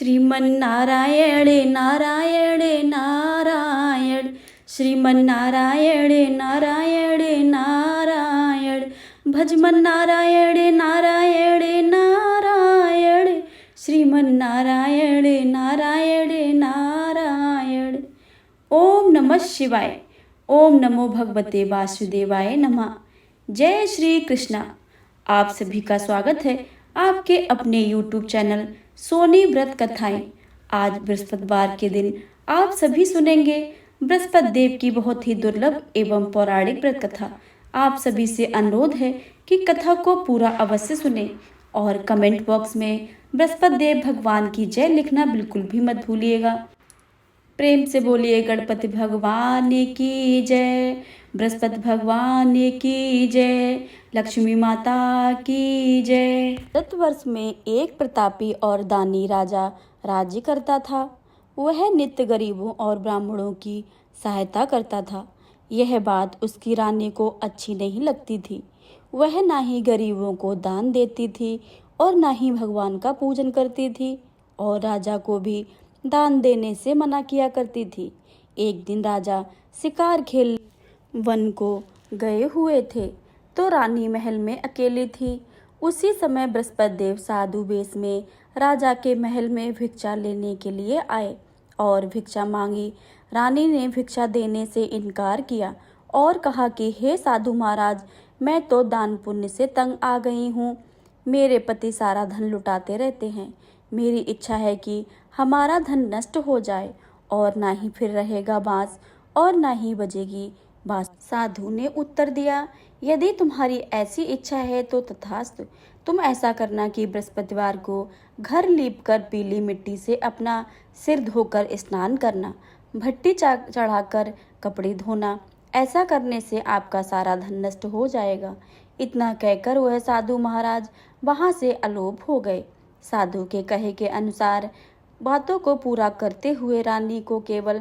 श्रीमन्नारायण नारायण नारायण, श्रीमन्नारायण नारायण नारायण, भजमन नारायण नारायण नारायण, श्रीमन्नारायण नारायण नारायण। ओम नमः शिवाय। ओम नमो भगवते वासुदेवाय नमः। जय श्री कृष्णा। आप सभी का स्वागत है आपके अपने YouTube चैनल सोनी व्रत कथाएं। आज बृहस्पतिवार के दिन आप सभी सुनेंगे बृहस्पति देव की बहुत ही दुर्लभ एवं पौराणिक व्रत कथा। आप सभी से अनुरोध है कि कथा को पूरा अवश्य सुने और कमेंट बॉक्स में बृहस्पति देव भगवान की जय लिखना बिल्कुल भी मत भूलिएगा। प्रेम से बोलिए गणपति भगवान की जय, बृहस्पति भगवान की जय, लक्ष्मी माता की जय। भारतवर्ष में एक प्रतापी और दानी राजा राज्य करता था। वह नित्य गरीबों और ब्राह्मणों की सहायता करता था। यह बात उसकी रानी को अच्छी नहीं लगती थी। वह ना ही गरीबों को दान देती थी और ना ही भगवान का पूजन करती थी और राजा को भी दान देने से मना किया करती थी। एक दिन राजा शिकार खेल वन को गए हुए थे तो रानी महल में अकेली थी। उसी समय बृहस्पति देव साधु वेश में राजा के महल में भिक्षा लेने के लिए आए और भिक्षा मांगी। रानी ने भिक्षा देने से इनकार किया और कहा कि हे साधु महाराज, मैं तो दान पुण्य से तंग आ गई हूँ। मेरे पति सारा धन लुटाते रहते हैं। मेरी इच्छा है कि हमारा धन नष्ट हो जाए और ना ही फिर रहेगा बांस और ना ही बजेगी बांस। साधु ने उत्तर दिया, यदि तुम्हारी ऐसी इच्छा है तो तथास्तु। तुम ऐसा करना कि बृहस्पतिवार को घर लीपकर पीली मिट्टी से अपना सिर धोकर स्नान करना, भट्टी चढ़ाकर कपड़े धोना। ऐसा करने से आपका सारा धन नष्ट हो जाएगा। इतना कहकर वह साधु महाराज वहां से अलोप हो गए। साधु के कहे के अनुसार बातों को पूरा करते हुए रानी को केवल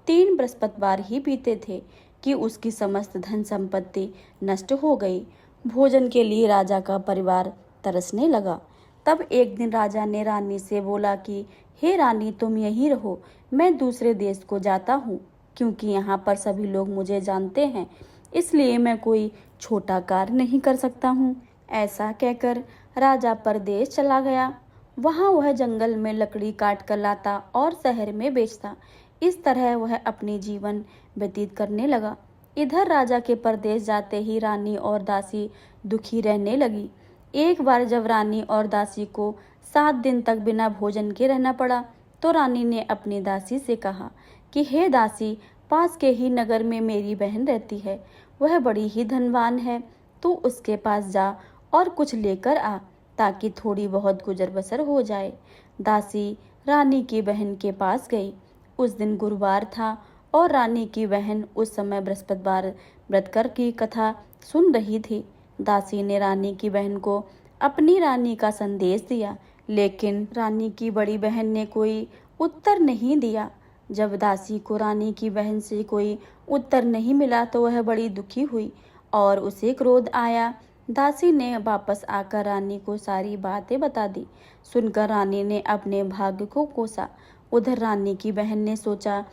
3 बृहस्पतिवार ही बीते थे कि उसकी समस्त धन संपत्ति नष्ट हो गई। भोजन के लिए राजा का परिवार तरसने लगा। तब एक दिन राजा ने रानी से बोला कि हे रानी, तुम यहीं रहो, मैं दूसरे देश को जाता हूँ, क्योंकि यहाँ पर सभी लोग मुझे जानते हैं, इसलिए मैं कोई छोटा कार्य नहीं कर सकता हूँ। ऐसा कहकर राजा परदेश चला गया। वहाँ वह जंगल में लकड़ी काट कर लाता और शहर में बेचता। इस तरह वह अपनी जीवन व्यतीत करने लगा। इधर राजा के परदेश जाते ही रानी और दासी दुखी रहने लगी। एक बार जब रानी और दासी को 7 दिन तक बिना भोजन के रहना पड़ा तो रानी ने अपनी दासी से कहा कि हे दासी, पास के ही नगर में मेरी बहन रहती है, वह बड़ी ही धनवान है। तू उसके पास जा और कुछ लेकर आ ताकि थोड़ी बहुत गुजर बसर हो जाए। दासी रानी की बहन के पास गई। उस दिन गुरुवार था और रानी की बहन उस समय बृहस्पतिवार व्रतकर की कथा सुन रही थी। दासी ने रानी की बहन को अपनी रानी का संदेश दिया, लेकिन रानी की बड़ी बहन ने कोई उत्तर नहीं दिया। जब दासी को रानी की बहन से कोई उत्तर नहीं मिला तो वह बड़ी दुखी हुई और उसे क्रोध आया। दासी ने वापस आकर रानी को सारी बातें बता दी। सुनकर रानी ने अपने भाग्य को कोसा। उधर रानी की बहन ने सोचा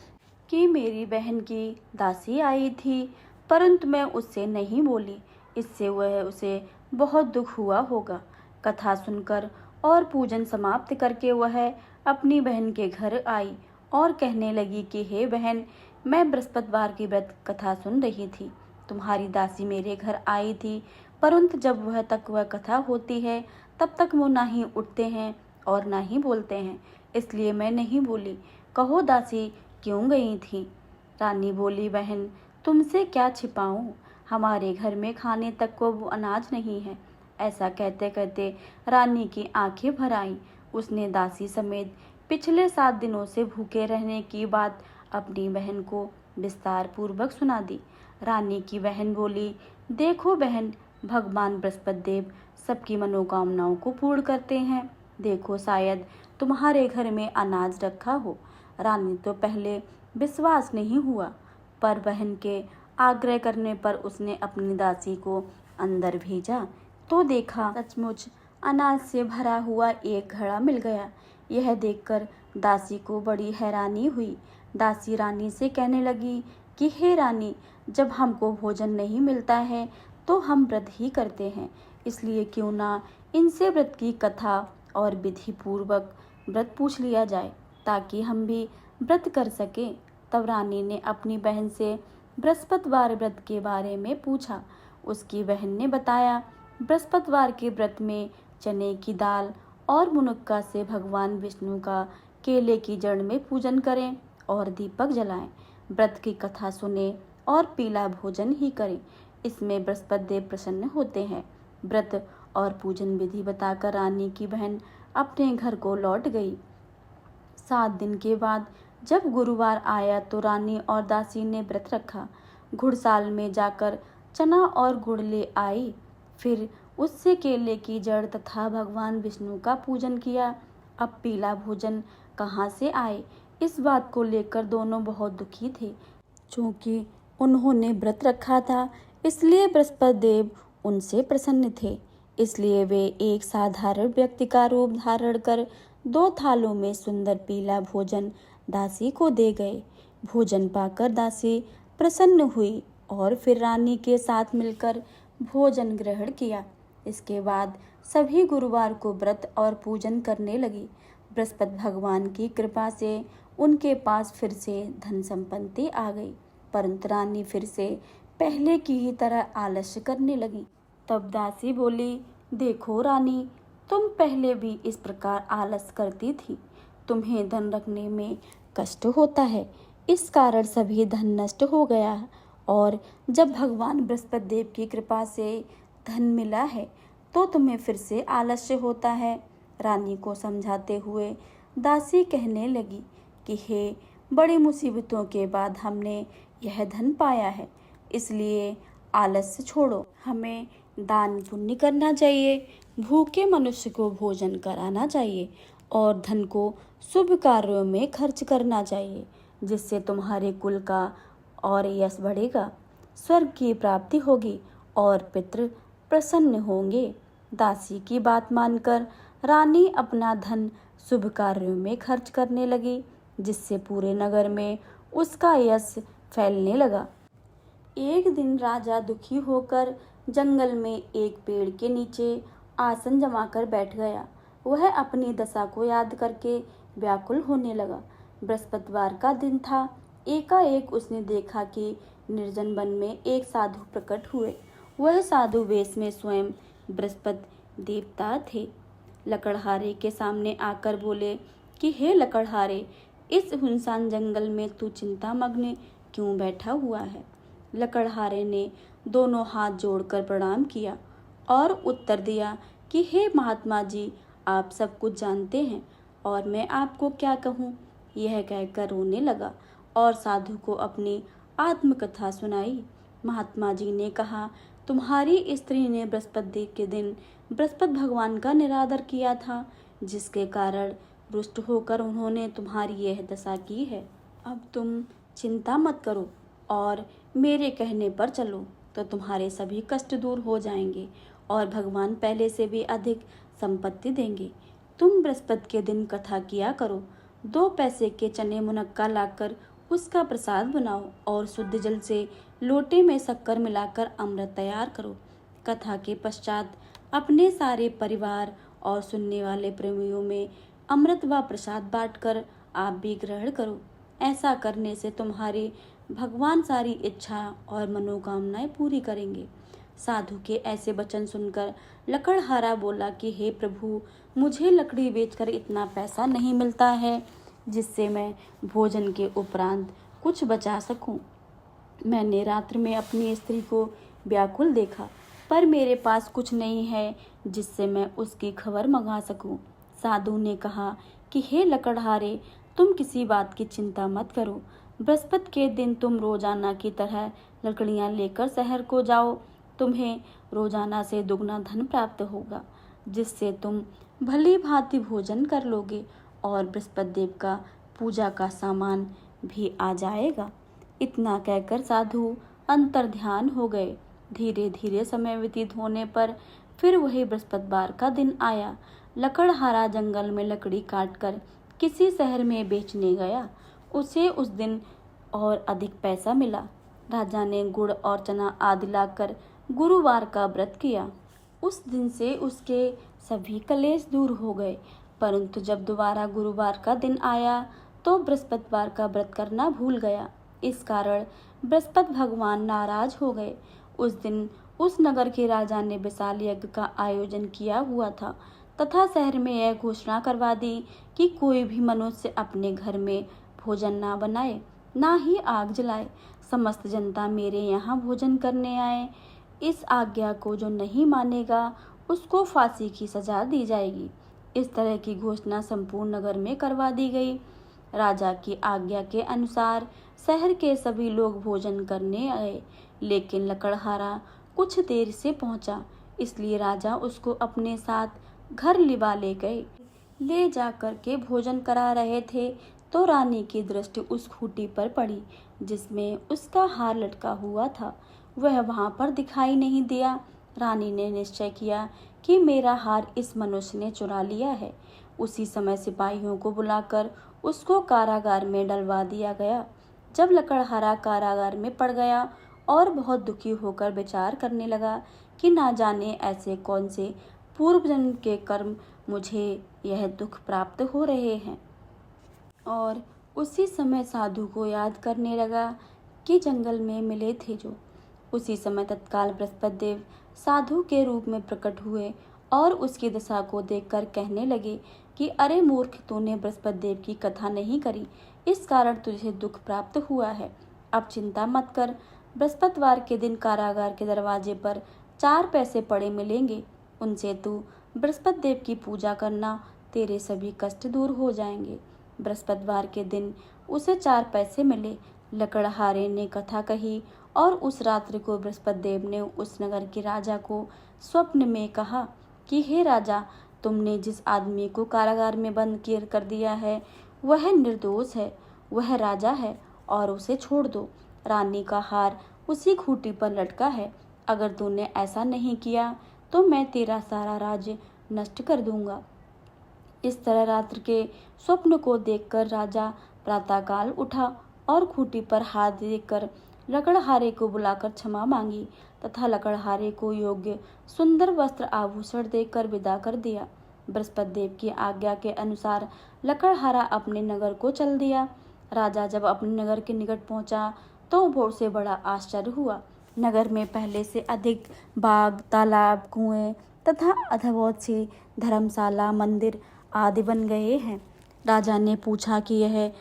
कि मेरी बहन की दासी आई थी, परंतु मैं उससे नहीं बोली, इससे वह उसे बहुत दुख हुआ होगा। कथा सुनकर और पूजन समाप्त करके वह अपनी बहन के घर आई और कहने लगी कि हे बहन, मैं बृहस्पतिवार की व्रत कथा सुन रही थी। तुम्हारी दासी मेरे घर आई थी, परंतु जब वह कथा होती है तब तक वो ना ही उठते हैं और ना ही बोलते हैं, इसलिए मैं नहीं बोली। कहो दासी, क्यों गई थी? रानी बोली, बहन, तुमसे क्या छिपाऊं, हमारे घर में खाने तक को वो अनाज नहीं है। ऐसा कहते कहते रानी की आंखें भर आईं। उसने दासी समेत पिछले 7 दिनों से भूखे रहने की बात अपनी बहन को विस्तार पूर्वक सुना दी। रानी की बहन बोली, देखो बहन, भगवान बृहस्पति देव सबकी मनोकामनाओं को पूर्ण करते हैं। देखो, शायद तुम्हारे घर में अनाज रखा हो। रानी तो पहले विश्वास नहीं हुआ, पर बहन के आग्रह करने पर उसने अपनी दासी को अंदर भेजा तो देखा सचमुच अनाज से भरा हुआ एक घड़ा मिल गया। यह देखकर दासी को बड़ी हैरानी हुई। दासी रानी से कहने लगी कि हे रानी, जब हमको भोजन नहीं मिलता है तो हम व्रत ही करते हैं, इसलिए क्यों ना इनसे व्रत की कथा और विधि पूर्वक व्रत पूछ लिया जाए ताकि हम भी व्रत कर सकें। तब रानी ने अपनी बहन से बृहस्पतिवार व्रत के बारे में पूछा। उसकी बहन ने बताया, बृहस्पतिवार के व्रत में चने की दाल और मुनक्का से भगवान विष्णु का केले की जड़ में पूजन करें और दीपक जलाएं, व्रत की कथा सुने और पीला भोजन ही करें। इसमें बृहस्पति देव प्रसन्न होते हैं। व्रत और पूजन विधि बताकर रानी की बहन अपने घर को लौट गई। 7 दिन के बाद जब गुरुवार आया तो रानी और दासी ने व्रत रखा। घुड़साल में जाकर चना और गुड़ ले आई, फिर उससे केले की जड़ तथा भगवान विष्णु का पूजन किया। अब पीला भोजन कहाँ से आए, इस बात को लेकर दोनों बहुत दुखी थे। चूँकि उन्होंने व्रत रखा था इसलिए बृहस्पति देव उनसे प्रसन्न थे, इसलिए वे एक साधारण व्यक्ति का रूप धारण कर 2 थालों में सुंदर पीला भोजन दासी को दे गए। भोजन पाकर दासी प्रसन्न हुई और फिर रानी के साथ मिलकर भोजन ग्रहण किया। इसके बाद सभी गुरुवार को व्रत और पूजन करने लगी। बृहस्पति भगवान की कृपा से उनके पास फिर से धन संपत्ति आ गई, परंतु रानी फिर से पहले की ही तरह आलस्य करने लगी। तब दासी बोली, देखो रानी, तुम पहले भी इस प्रकार आलस करती थी। तुम्हें धन रखने में कष्ट होता है, इस कारण सभी धन नष्ट हो गया है, और जब भगवान बृहस्पति देव की कृपा से धन मिला है तो तुम्हें फिर से आलस्य होता है। रानी को समझाते हुए दासी कहने लगी कि हे, बड़ी मुसीबतों के बाद हमने यह धन पाया है, इसलिए आलस्य छोड़ो। हमें दान पुण्य करना चाहिए, भूखे मनुष्य को भोजन कराना चाहिए और धन को शुभ कार्यों में खर्च करना चाहिए, जिससे तुम्हारे कुल का और यश बढ़ेगा, स्वर्ग की प्राप्ति होगी और पितृ प्रसन्न होंगे। दासी की बात मानकर रानी अपना धन शुभ कार्यों में खर्च करने लगी, जिससे पूरे नगर में उसका यश फैलने लगा। एक दिन राजा दुखी होकर जंगल में एक पेड़ के नीचे आसन जमाकर बैठ गया। वह अपनी दशा को याद करके व्याकुल होने लगा। बृहस्पतिवार का दिन था। एकाएक उसने देखा कि निर्जन वन में एक साधु प्रकट हुए। वह साधु वेश में स्वयं बृहस्पति देवता थे। लकड़हारे के सामने आकर बोले कि हे लकड़हारे, इस सुनसान जंगल में तू चिंतामग्न क्यों बैठा हुआ है? लकड़हारे ने दोनों हाथ जोड़कर प्रणाम किया और उत्तर दिया कि हे महात्मा जी, आप सब कुछ जानते हैं और मैं आपको क्या कहूँ। यह कहकर रोने लगा और साधु को अपनी आत्मकथा सुनाई। महात्मा जी ने कहा, तुम्हारी स्त्री ने बृहस्पति देव के दिन बृहस्पति भगवान का निरादर किया था, जिसके कारण रुष्ट होकर उन्होंने तुम्हारी यह दशा की है। अब तुम चिंता मत करो और मेरे कहने पर चलो तो तुम्हारे सभी कष्ट दूर हो जाएंगे और भगवान पहले से भी अधिक संपत्ति देंगे। तुम बृहस्पति के दिन कथा किया करो। 2 पैसे के चने मुनक्का लाकर उसका प्रसाद बनाओ और शुद्ध जल से लोटे में शक्कर मिलाकर अमृत तैयार करो। कथा के पश्चात अपने सारे परिवार और सुनने वाले प्रेमियों में अमृत व प्रसाद बांटकर आप भी ग्रहण करो। ऐसा करने से तुम्हारी भगवान सारी इच्छा और मनोकामनाएं पूरी करेंगे। साधु के ऐसे वचन सुनकर लकड़हारा बोला कि हे प्रभु, मुझे लकड़ी बेचकर इतना पैसा नहीं मिलता है जिससे मैं भोजन के उपरांत कुछ बचा सकूं। मैंने रात्र में अपनी स्त्री को व्याकुल देखा, पर मेरे पास कुछ नहीं है जिससे मैं उसकी खबर मंगा सकूं। साधु ने कहा कि हे लकड़हारे, तुम किसी बात की चिंता मत करो। बृहस्पति के दिन तुम रोजाना की तरह लकड़ियां लेकर शहर को जाओ। तुम्हें रोजाना से दुगना धन प्राप्त होगा, जिससे तुम भली भांति भोजन कर लोगे और बृहस्पति देव का पूजा का सामान भी आ जाएगा। इतना कहकर साधु अंतर ध्यान हो गए। धीरे धीरे समय व्यतीत होने पर फिर वही बृहस्पतिवार का दिन आया। लकड़हारा जंगल में लकड़ी काटकर किसी शहर में बेचने गया। उसे उस दिन और अधिक पैसा मिला। राजा ने गुड़ और चना आदि लाकर गुरुवार का व्रत किया। उस दिन से उसके सभी कलेश दूर हो गए। परंतु जब दोबारा गुरुवार का दिन आया तो बृहस्पतिवार का व्रत करना भूल गया। इस कारण बृहस्पति भगवान नाराज हो गए। उस दिन उस नगर के राजा ने विशाल यज्ञ का आयोजन किया हुआ था तथा शहर में यह घोषणा करवा दी कि कोई भी मनुष्य अपने घर में भोजन ना बनाए, ना ही आग जलाए। समस्त जनता मेरे यहाँ भोजन करने आए। इस आज्ञा को जो नहीं मानेगा उसको फांसी की सजा दी जाएगी। इस तरह की घोषणा संपूर्ण नगर में करवा दी गई। राजा की आज्ञा के अनुसार शहर के सभी लोग भोजन करने आए, लेकिन लकड़हारा कुछ देर से पहुंचा, इसलिए राजा उसको अपने साथ घर लिवा ले गए। ले जाकर के भोजन करा रहे थे तो रानी की दृष्टि उस खूंटी पर पड़ी जिसमें उसका हार लटका हुआ था। वह वहां पर दिखाई नहीं दिया। रानी ने निश्चय किया कि मेरा हार इस मनुष्य ने चुरा लिया है। उसी समय सिपाहियों को बुलाकर उसको कारागार में डलवा दिया गया। जब लकड़हारा कारागार में पड़ गया और बहुत दुखी होकर विचार करने लगा कि ना जाने ऐसे कौन से पूर्व जन्म के कर्म मुझे यह दुख प्राप्त हो रहे हैं। और उसी समय साधु को याद करने लगा कि जंगल में मिले थे जो। उसी समय तत्काल बृहस्पति देव साधु के रूप में प्रकट हुए और उसकी दशा को देखकर कहने लगे कि अरे मूर्ख, तूने बृहस्पति देव की कथा नहीं करी, इस कारण तुझे दुख प्राप्त हुआ है। अब चिंता मत कर, बृहस्पतिवार के दिन कारागार के दरवाजे पर 4 पैसे पड़े मिलेंगे। उनसे तू बृहस्पति देव की पूजा करना, तेरे सभी कष्ट दूर हो जाएंगे। बृहस्पतिवार के दिन उसे 4 पैसे मिले। लकड़हारे ने कथा कही और उस रात्रि को बृहस्पति देव ने उस नगर के राजा को स्वप्न में कहा कि हे राजा, तुमने जिस आदमी को कारागार में बंद कर दिया है वह निर्दोष है, वह राजा है और उसे छोड़ दो। रानी का हार उसी खूंटी पर लटका है। अगर तूने ऐसा नहीं किया तो मैं तेरा सारा राज्य नष्ट कर दूंगा। इस तरह रात्र के स्वप्न को देखकर राजा प्रातःकाल उठा और खूंटी पर हाथ देकर लकड़हारे को बुलाकर क्षमा मांगी तथा लकड़हारे को योग्य सुंदर वस्त्र आभूषण देकर विदा कर दिया। बृहस्पति देव की आज्ञा के अनुसार लकड़हारा अपने नगर को चल दिया। राजा जब अपने नगर के निकट पहुंचा तो उसे बड़ा आश्चर्य हुआ। नगर में पहले से अधिक बाग, तालाब, कुएं तथा बहुत सी धर्मशाला, मंदिर आदि बन गए हैं। राजा ने पूछा कि यह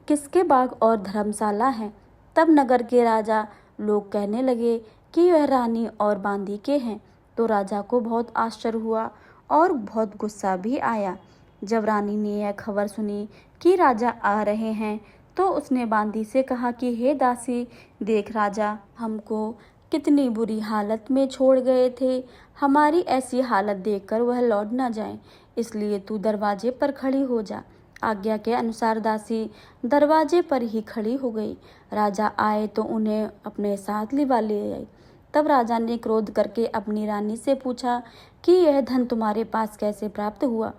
किसके बाग और धर्मशाला हैं। तब नगर के राजा लोग कहने लगे कि यह रानी और बांदी के हैं। तो राजा को बहुत आश्चर्य हुआ और बहुत गुस्सा भी आया। जब रानी ने यह खबर सुनी कि राजा आ रहे हैं तो उसने बांदी से कहा कि हे दासी, देख राजा हमको कितनी बुरी हालत में छोड़ गए थे। हमारी ऐसी हालत देखकर वह लौट न जाए, इसलिए तू दरवाजे पर खड़ी हो जा। आज्ञा के अनुसार दासी दरवाजे पर ही खड़ी हो गई। राजा आए तो उन्हें अपने साथ लिवा ले आई। तब राजा ने क्रोध करके अपनी रानी से पूछा कि यह धन तुम्हारे पास कैसे प्राप्त हुआ।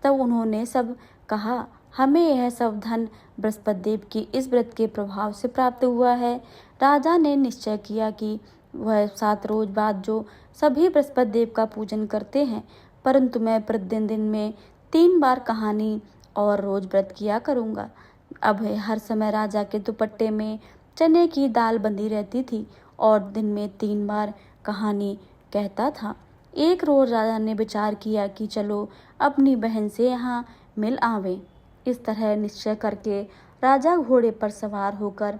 तब उन्होंने सब कहा, हमें यह सब धन बृहस्पति देव की इस व्रत के प्रभाव से प्राप्त हुआ है। राजा ने निश्चय किया कि वह 7 रोज बाद जो सभी बृहस्पति देव का पूजन करते हैं, परंतु मैं प्रतिदिन दिन में 3 बार कहानी और रोज व्रत किया करूँगा। अब हर समय राजा के दुपट्टे में चने की दाल बंधी रहती थी और दिन में 3 बार कहानी कहता था। एक रोज राजा ने विचार किया कि चलो अपनी बहन से यहाँ मिल आवें। इस तरह निश्चय करके राजा घोड़े पर सवार होकर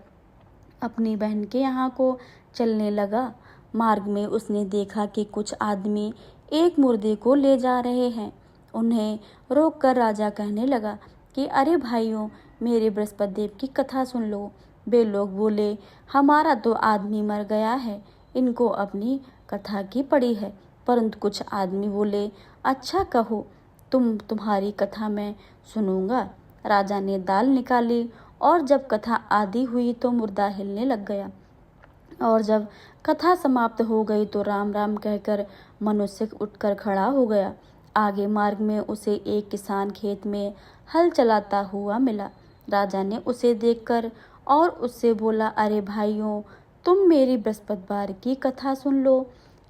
अपनी बहन के यहाँ को चलने लगा। मार्ग में उसने देखा कि कुछ आदमी एक मुर्दे को ले जा रहे हैं। उन्हें रोककर राजा कहने लगा कि अरे भाइयों, मेरे बृहस्पति देव की कथा सुन लो। वे लोग बोले, हमारा तो आदमी मर गया है, इनको अपनी कथा की पड़ी है। परंतु कुछ आदमी बोले, अच्छा कहो, तुम्हारी कथा मैं सुनूंगा। राजा ने दाल निकाली और जब कथा आदि हुई तो मुर्दा हिलने लग गया और जब कथा समाप्त हो गई तो राम राम कहकर मनुष्य उठकर खड़ा हो गया। आगे मार्ग में उसे एक किसान खेत में हल चलाता हुआ मिला। राजा ने उसे देखकर और उससे बोला, अरे भाइयों, तुम मेरी बृहस्पतिवार की कथा सुन लो।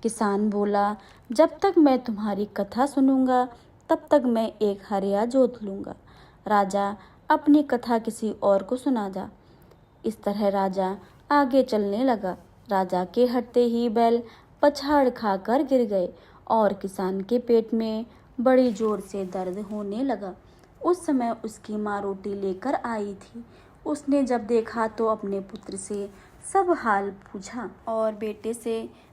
किसान बोला, जब तक मैं तुम्हारी कथा सुनूंगा तब तक मैं एक हरिया जोत लूंगा। राजा, अपनी कथा किसी और को सुना जा। इस तरह राजा आगे चलने लगा। राजा के हटते ही बैल पछाड़ खाकर गिर गए और किसान के पेट में बड़ी जोर से दर्द होने लगा। उस समय उसकी माँ रोटी लेकर आई थी। उसने जब देखा तो अपने पुत्र से सब हाल पूछा और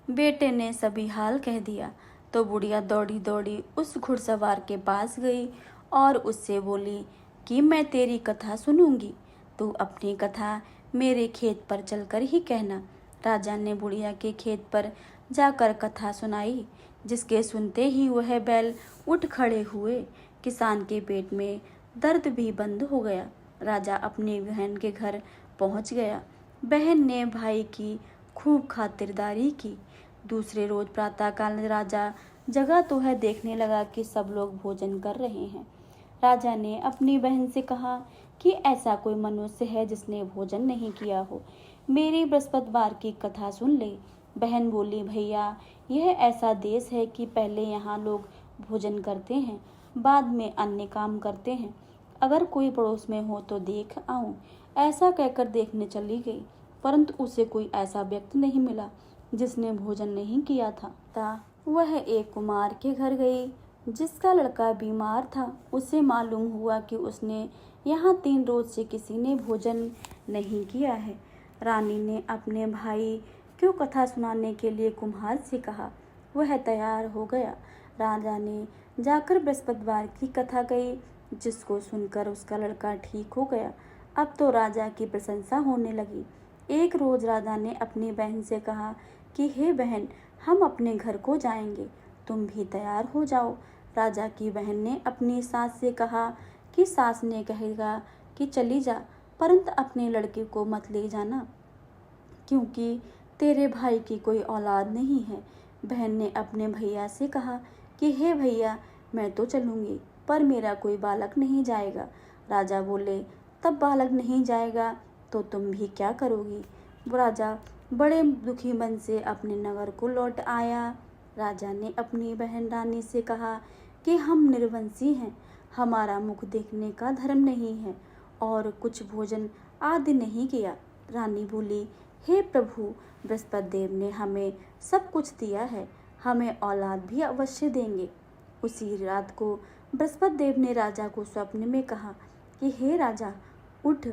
बेटे ने सभी हाल कह दिया। तो बुढ़िया दौड़ी दौड़ी उस घुड़सवार के पास गई और उससे बोली कि मैं तेरी कथा सुनूंगी, तू अपनी कथा मेरे खेत पर चलकर ही कहना। राजा ने बुढ़िया के खेत पर जाकर कथा सुनाई, जिसके सुनते ही वह बैल उठ खड़े हुए। किसान के पेट में दर्द भी बंद हो गया। राजा अपनी बहन के घर पहुंच गया। बहन ने भाई की खूब खातिरदारी की। दूसरे रोज प्रातःकाल राजा जगा तो है देखने लगा कि सब लोग भोजन कर रहे हैं। राजा ने अपनी बहन से कहा कि ऐसा कोई मनुष्य है जिसने भोजन नहीं किया हो, मेरी बृहस्पतिवार की कथा सुन ले। बहन बोली, भैया, यह ऐसा देश है कि पहले यहाँ लोग भोजन करते हैं, बाद में अन्य काम करते हैं। अगर कोई पड़ोस में हो तो देख आऊं। ऐसा कहकर देखने चली गई, परंतु उसे कोई ऐसा व्यक्ति नहीं मिला जिसने भोजन नहीं किया था। वह एक कुमार के घर गई जिसका लड़का बीमार था। उसे मालूम हुआ कि उसने यहाँ 3 रोज से किसी ने भोजन नहीं किया है। रानी ने अपने भाई को कथा सुनाने के लिए कुम्हार से कहा। वह तैयार हो गया। राजा ने जाकर बृहस्पतिवार की कथा कही, जिसको सुनकर उसका लड़का ठीक हो गया। अब तो राजा की प्रशंसा होने लगी। एक रोज राजा ने अपनी बहन से कहा कि हे बहन, हम अपने घर को जाएंगे, तुम भी तैयार हो जाओ। राजा की बहन ने अपनी सास से कहा कि सास ने कहेगा कि चली जा, परंतु अपने लड़के को मत ले जाना, क्योंकि तेरे भाई की कोई औलाद नहीं है। बहन ने अपने भैया से कहा कि हे भैया, मैं तो चलूँगी, पर मेरा कोई बालक नहीं जाएगा। राजा बोले, तब बालक नहीं जाएगा तो तुम भी क्या करोगी। वो राजा बड़े दुखी मन से अपने नगर को लौट आया। राजा ने अपनी बहन रानी से कहा कि हम निर्वंशी हैं, हमारा मुख देखने का धर्म नहीं है और कुछ भोजन आदि नहीं किया। रानी बोली, हे प्रभु, बृहस्पति देव ने हमें सब कुछ दिया है, हमें औलाद भी अवश्य देंगे। उसी रात को बृहस्पति देव ने राजा को स्वप्न में कहा कि हे राजा, उठ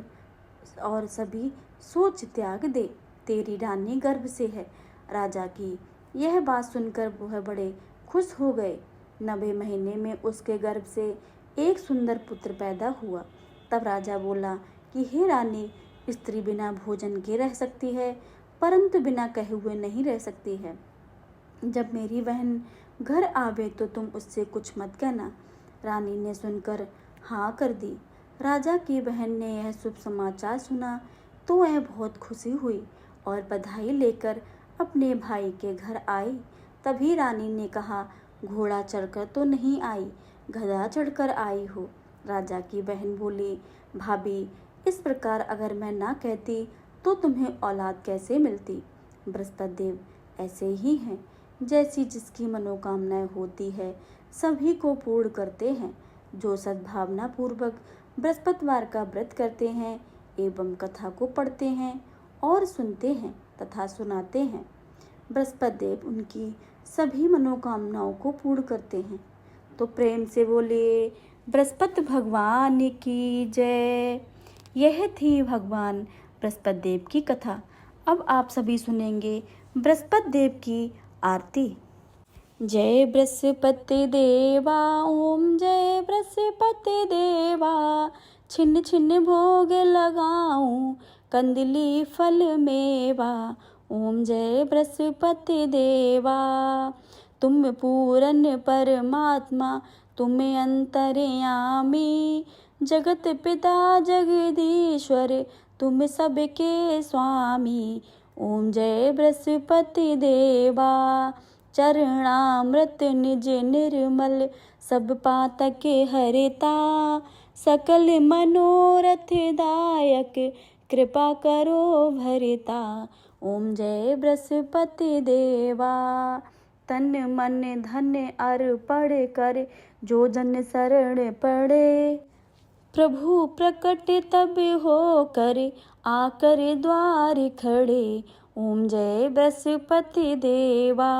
और सभी सोच त्याग दे, तेरी रानी गर्भ से है। राजा की यह बात सुनकर वह बड़े खुश हो गए। 90 महीने में उसके गर्भ से एक सुंदर पुत्र पैदा हुआ। तब राजा बोला कि हे रानी, स्त्री बिना भोजन के रह सकती है, परंतु बिना कहे हुए नहीं रह सकती है। जब मेरी बहन घर आवे तो तुम उससे कुछ मत कहना। रानी ने सुनकर हाँ कर दी। राजा की बहन ने यह शुभ समाचार सुना तो वह बहुत खुशी हुई और बधाई लेकर अपने भाई के घर आई। तभी रानी ने कहा, घोड़ा चढ़कर तो नहीं आई, गधा चढ़कर आई हो। राजा की बहन बोली, भाभी, इस प्रकार अगर मैं ना कहती तो तुम्हें औलाद कैसे मिलती। बृहस्पति देव ऐसे ही हैं, जैसी जिसकी मनोकामनाएं होती है सभी को पूर्ण करते हैं। जो सद्भावना पूर्वक बृहस्पतिवार का व्रत करते हैं एवं कथा को पढ़ते हैं और सुनते हैं तथा सुनाते हैं, बृहस्पति देव उनकी सभी मनोकामनाओं को पूर्ण करते हैं। तो प्रेम से बोले, बृहस्पति भगवान की जय। यह थी भगवान बृहस्पति देव की कथा। अब आप सभी सुनेंगे बृहस्पति देव की आरती। जय बृहस्पति देवा, ओम जय बृहस्पति देवा, छिन्न छिन्न भोग लगाऊं कंदली फल मेवा। ओम जय बृहस्पति देवा, तुम पूरन परमात्मा, तुम अंतर्यामी, जगत पिता जगदीश्वर, तुम सबके स्वामी। ओम जय बृहस्पति देवा, चरणामृत निज निर्मल सब पातक हरिता। सकल मनोरथ दायक कृपा करो भरिता। ओम जय बृहस्पति देवा। तन मन धन अर्पण कर जो जन शरण पड़े। प्रभु प्रकट तब हो कर आकर द्वार खड़े। ओम जय बृहस्पति देवा।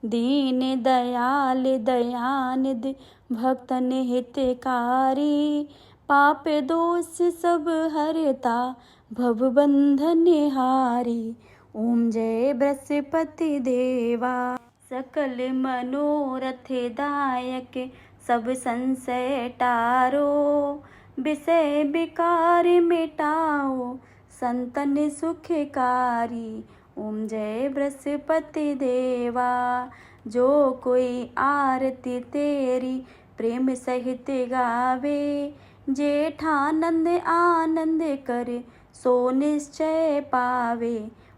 दीन दयाल दयानिधि भक्तन हितकारी। पाप दोष सब हरता भव बंधन हारी। ओम जय बृहस्पति देवा। सकल मनोरथ दायक सब संशय टारो। विषय विकार मिटाओ संतन सुखकारी। ओम जय बृहस्पति देवा। जो कोई आरती तेरी प्रेम सहित गावे। जेठानंद आनंद कर सो निश्चय पावे।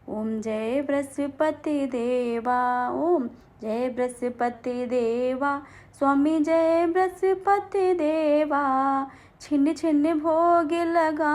ओम जय बृहस्पति देवा। ओम जय बृहस्पति देवा। स्वामी जय बृहस्पति देवा। छिन छिन भोग लगा